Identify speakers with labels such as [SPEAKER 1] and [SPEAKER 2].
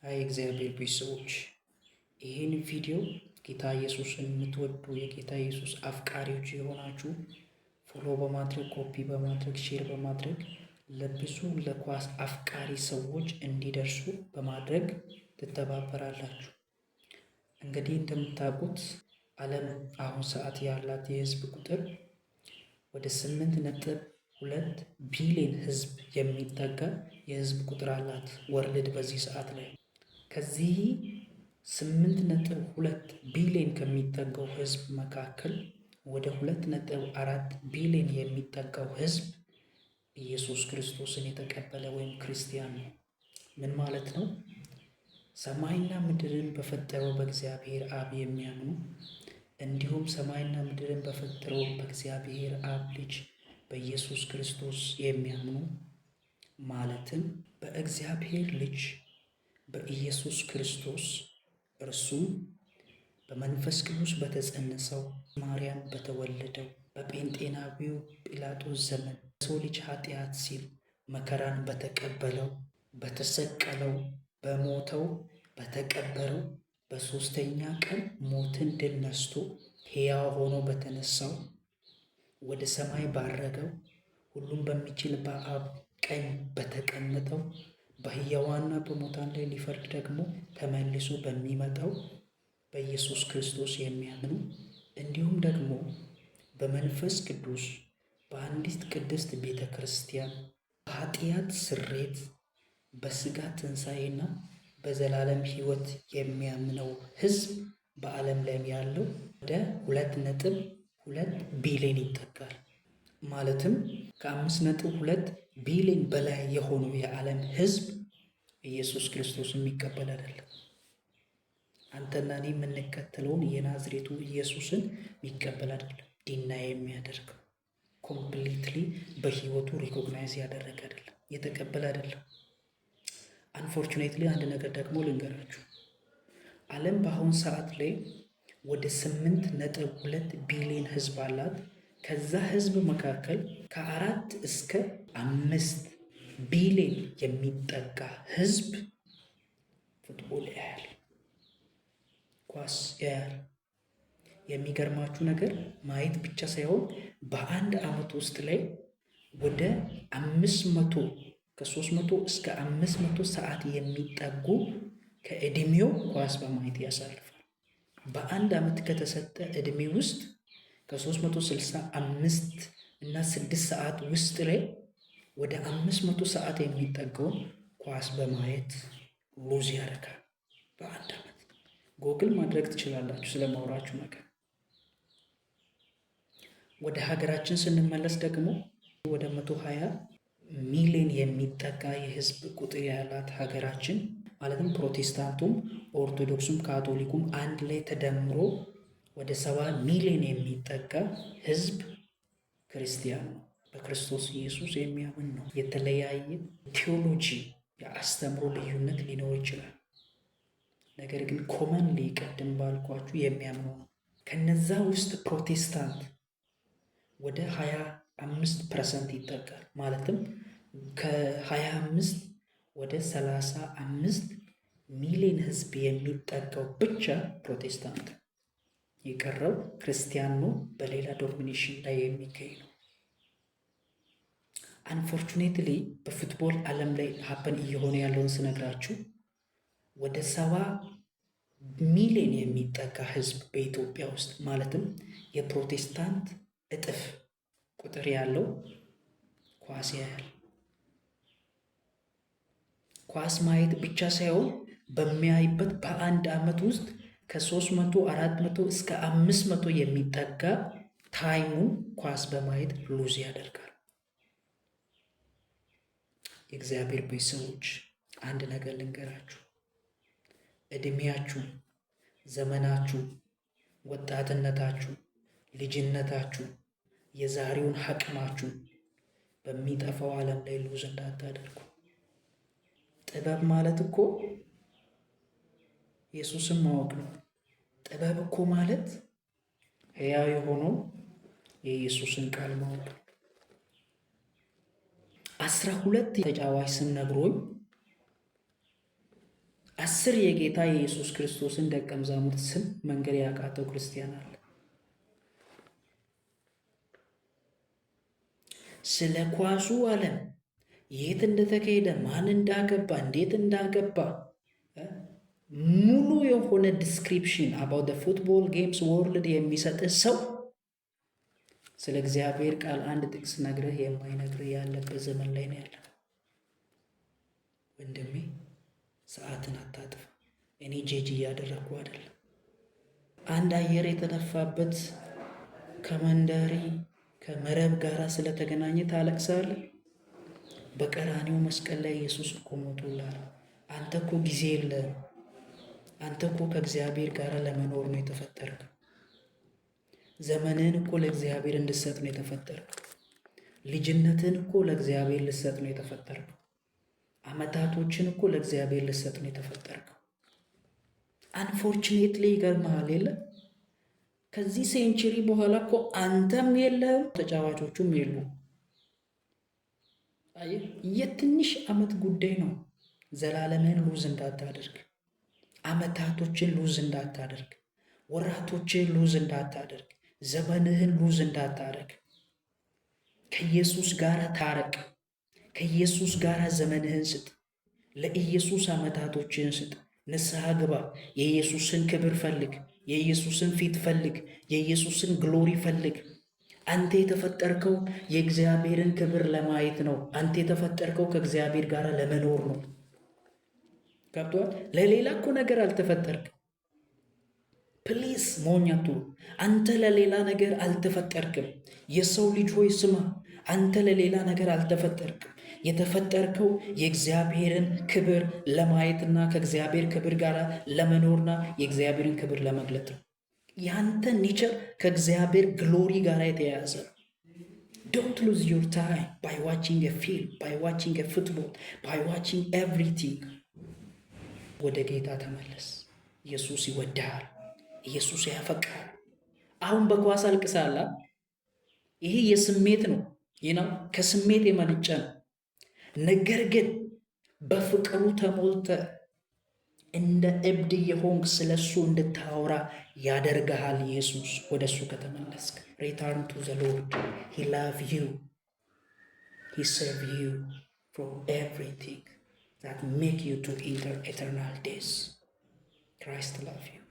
[SPEAKER 1] አይ እግዚአብሔር ቤተሰቦች ይህን ቪዲዮ ጌታ ኢየሱስን የምትወዱ የጌታ ኢየሱስ አፍቃሪዎች የሆናችሁ ፎሎ በማድረግ ኮፒ በማድረግ ሼር በማድረግ ለብዙ ለኳስ አፍቃሪ ሰዎች እንዲደርሱ በማድረግ ትተባበራላችሁ። እንግዲህ እንደምታውቁት ዓለም አሁን ሰዓት ያላት የህዝብ ቁጥር ወደ 8.2 ቢሊዮን ህዝብ የሚጠጋ የህዝብ ቁጥር አላት ወርልድ በዚህ ሰዓት ላይ። ከዚህ 8.2 ቢሊዮን ከሚጠጋው ህዝብ መካከል ወደ 2.4 ቢሊዮን የሚጠጋው ህዝብ ኢየሱስ ክርስቶስን የተቀበለ ወይም ክርስቲያን ነው። ምን ማለት ነው? ሰማይና ምድርን በፈጠረው በእግዚአብሔር አብ የሚያምኑ እንዲሁም ሰማይና ምድርን በፈጠረው በእግዚአብሔር አብ ልጅ በኢየሱስ ክርስቶስ የሚያምኑ ማለትም በእግዚአብሔር ልጅ በኢየሱስ ክርስቶስ እርሱም በመንፈስ ቅዱስ በተጸነሰው ማርያም በተወለደው በጴንጤናዊው ጲላጦስ ዘመን ሰው ልጅ ኃጢአት ሲል መከራን በተቀበለው በተሰቀለው በሞተው በተቀበረው በሦስተኛ ቀን ሞትን ድል ነስቶ ሕያው ሆኖ በተነሳው ወደ ሰማይ ባረገው ሁሉም በሚችል በአብ ቀኝ በተቀመጠው በሕያዋንና በሙታን ላይ ሊፈርድ ደግሞ ተመልሶ በሚመጣው በኢየሱስ ክርስቶስ የሚያምኑ እንዲሁም ደግሞ በመንፈስ ቅዱስ በአንዲት ቅድስት ቤተ ክርስቲያን በኃጢአት ስርየት በሥጋ ትንሣኤና በዘላለም ሕይወት የሚያምነው ሕዝብ በዓለም ላይ ያለው ወደ 2.2 ቢሊዮን ይጠጋል። ማለትም ከ5.2 ቢሊዮን በላይ የሆነው የዓለም ሕዝብ ኢየሱስ ክርስቶስ የሚቀበል አይደለም። አንተና እኔ የምንከተለውን የናዝሬቱ ኢየሱስን የሚቀበል አይደለም። ዲና የሚያደርገው ኮምፕሊትሊ በሕይወቱ ሪኮግናይዝ ያደረገ አይደለም፣ የተቀበለ አይደለም። አንፎርቹኔትሊ አንድ ነገር ደግሞ ልንገራችሁ። ዓለም በአሁኑ ሰዓት ላይ ወደ 8.2 ቢሊዮን ህዝብ አላት። ከዛ ህዝብ መካከል ከ4 እስከ 5 ቢሊዮን የሚጠጋ ህዝብ ፉትቦል ያያል፣ ኳስ ያያል። የሚገርማችሁ ነገር ማየት ብቻ ሳይሆን በአንድ ዓመት ውስጥ ላይ ወደ 500 ከ300 እስከ 500 ሰዓት የሚጠጉ ከዕድሜው ኳስ በማየት ያሳልፋል። በአንድ ዓመት ከተሰጠ ዕድሜ ውስጥ ከ365 እና 6 ሰዓት ውስጥ ላይ ወደ 500 ሰዓት የሚጠጋውን ኳስ በማየት ሉዝ ያደርጋል በአንድ ዓመት። ጎግል ማድረግ ትችላላችሁ ስለማውራችሁ ነገር። ወደ ሀገራችን ስንመለስ ደግሞ ወደ 120 ሚሊዮን የሚጠጋ የህዝብ ቁጥር ያላት ሀገራችን ማለትም ፕሮቴስታንቱም ኦርቶዶክሱም ካቶሊኩም አንድ ላይ ተደምሮ ወደ 70 ሚሊዮን የሚጠጋ ህዝብ ክርስቲያን ነው፣ በክርስቶስ ኢየሱስ የሚያምን ነው። የተለያየ ቴዎሎጂ የአስተምሮ ልዩነት ሊኖር ይችላል። ነገር ግን ኮመንሊ ቅድም ባልኳችሁ የሚያምኑ ነው። ከነዛ ውስጥ ፕሮቴስታንት ወደ 25% ይጠጋል። ማለትም ከ25 ወደ 35 ሚሊዮን ህዝብ የሚጠጋው ብቻ ፕሮቴስታንት፣ የቀረው ክርስቲያን ነው፣ በሌላ ዶሚኔሽን ላይ የሚገኝ ነው። አንፎርቹኔትሊ በፉትቦል ዓለም ላይ ሀፐን እየሆነ ያለውን ስነግራችሁ ወደ 70 ሚሊዮን የሚጠጋ ህዝብ በኢትዮጵያ ውስጥ ማለትም የፕሮቴስታንት እጥፍ ቁጥር ያለው ኳስ ያያል። ኳስ ማየት ብቻ ሳይሆን በሚያይበት በአንድ ዓመት ውስጥ ከ300 400 እስከ 500 የሚጠጋ ታይሙን ኳስ በማየት ሉዝ ያደርጋል። የእግዚአብሔር ቤተሰቦች አንድ ነገር ልንገራችሁ። ዕድሜያችሁ፣ ዘመናችሁ፣ ወጣትነታችሁ፣ ልጅነታችሁ፣ የዛሬውን አቅማችሁ በሚጠፋው ዓለም ላይ ሉዝ እንዳታደርጉ። ጥበብ ማለት እኮ ኢየሱስን ማወቅ ነው። ጥበብ እኮ ማለት ሕያው የሆነው የኢየሱስን ቃል ማወቅ ነው። 12 ተጫዋች ስም ነግሮኝ 10 የጌታ የኢየሱስ ክርስቶስን ደቀ መዛሙርት ስም መንገር ያቃተው ክርስቲያን አለ። ስለ ኳሱ ዓለም የት እንደተካሄደ፣ ማን እንዳገባ፣ እንዴት እንዳገባ ሙሉ የሆነ ዲስክሪፕሽን አባውት ዘ ፉትቦል ጌምስ ወርልድ የሚሰጥህ ሰው ስለ እግዚአብሔር ቃል አንድ ጥቅስ ነግረህ የማይነግርህ ያለበት ዘመን ላይ ነው ያለ። ወንድሜ ሰዓትን አታጥፋ። እኔ ጄጅ እያደረግኩ አይደለም። አንድ አየር የተነፋበት ከመንደሪ ከመረብ ጋር ስለተገናኘ ታለቅሳለህ? በቀራኒው መስቀል ላይ ኢየሱስ እኮ ሞቶልሃል። አንተ እኮ ጊዜ የለህም። አንተ እኮ ከእግዚአብሔር ጋር ለመኖር ነው የተፈጠርከው። ዘመንህን እኮ ለእግዚአብሔር እንድሰጥ ነው የተፈጠርከው። ልጅነትን እኮ ለእግዚአብሔር ልሰጥ ነው የተፈጠርከው። አመታቶችን እኮ ለእግዚአብሔር ልሰጥ ነው የተፈጠርከው። አንፎርቹኔትሊ ይገርምሃል የለ ከዚህ ሴንቸሪ በኋላ እኮ አንተም የለህም፣ ተጫዋቾቹም የሉም። የትንሽ አመት ጉዳይ ነው። ዘላለምህን ሉዝ እንዳታደርግ፣ አመታቶችን ሉዝ እንዳታደርግ፣ ወራቶችን ሉዝ እንዳታደርግ፣ ዘመንህን ሉዝ እንዳታደርግ። ከኢየሱስ ጋር ታረቅ። ከኢየሱስ ጋር ዘመንህን ስጥ። ለኢየሱስ አመታቶችን ስጥ። ንስሐ ግባ። የኢየሱስን ክብር ፈልግ። የኢየሱስን ፊት ፈልግ። የኢየሱስን ግሎሪ ፈልግ። አንተ የተፈጠርከው የእግዚአብሔርን ክብር ለማየት ነው። አንተ የተፈጠርከው ከእግዚአብሔር ጋር ለመኖር ነው። ገብቶሃል? ለሌላ እኮ ነገር አልተፈጠርክም። ፕሊስ ሞኛቱ፣ አንተ ለሌላ ነገር አልተፈጠርክም። የሰው ልጅ ሆይ ስማ፣ አንተ ለሌላ ነገር አልተፈጠርክም። የተፈጠርከው የእግዚአብሔርን ክብር ለማየትና ከእግዚአብሔር ክብር ጋር ለመኖርና የእግዚአብሔርን ክብር ለመግለጥ ነው። ያንተ ኔቸር ከእግዚአብሔር ግሎሪ ጋር የተያያዘ። ዶንት ሉዝ ዮር ታይም ባይ ዋቺንግ ፊልም፣ ባይ ዋቺንግ ፉትቦል፣ ባይ ዋቺንግ ኤቭሪቲንግ። ወደ ጌታ ተመለስ። ኢየሱስ ይወድሃል። ኢየሱስ ያፈቅራል። አሁን በኳስ አልቅሳላ። ይሄ የስሜት ነው፣ ከስሜት የመነጨ ነው። ነገር ግን በፍቅሩ ተሞልተ እንደ እብድ የሆንክ ስለሱ እንድታወራ ያደርግሃል። ኢየሱስ ወደ እሱ ከተመለስክ ሪተርን ቱ ዘ ሎርድ። ሂ ላቭ ዩ፣ ሂ ሴቭ ዩ ፍሮም ኤቭሪቲንግ that make you to enter eternal days. Christ love you.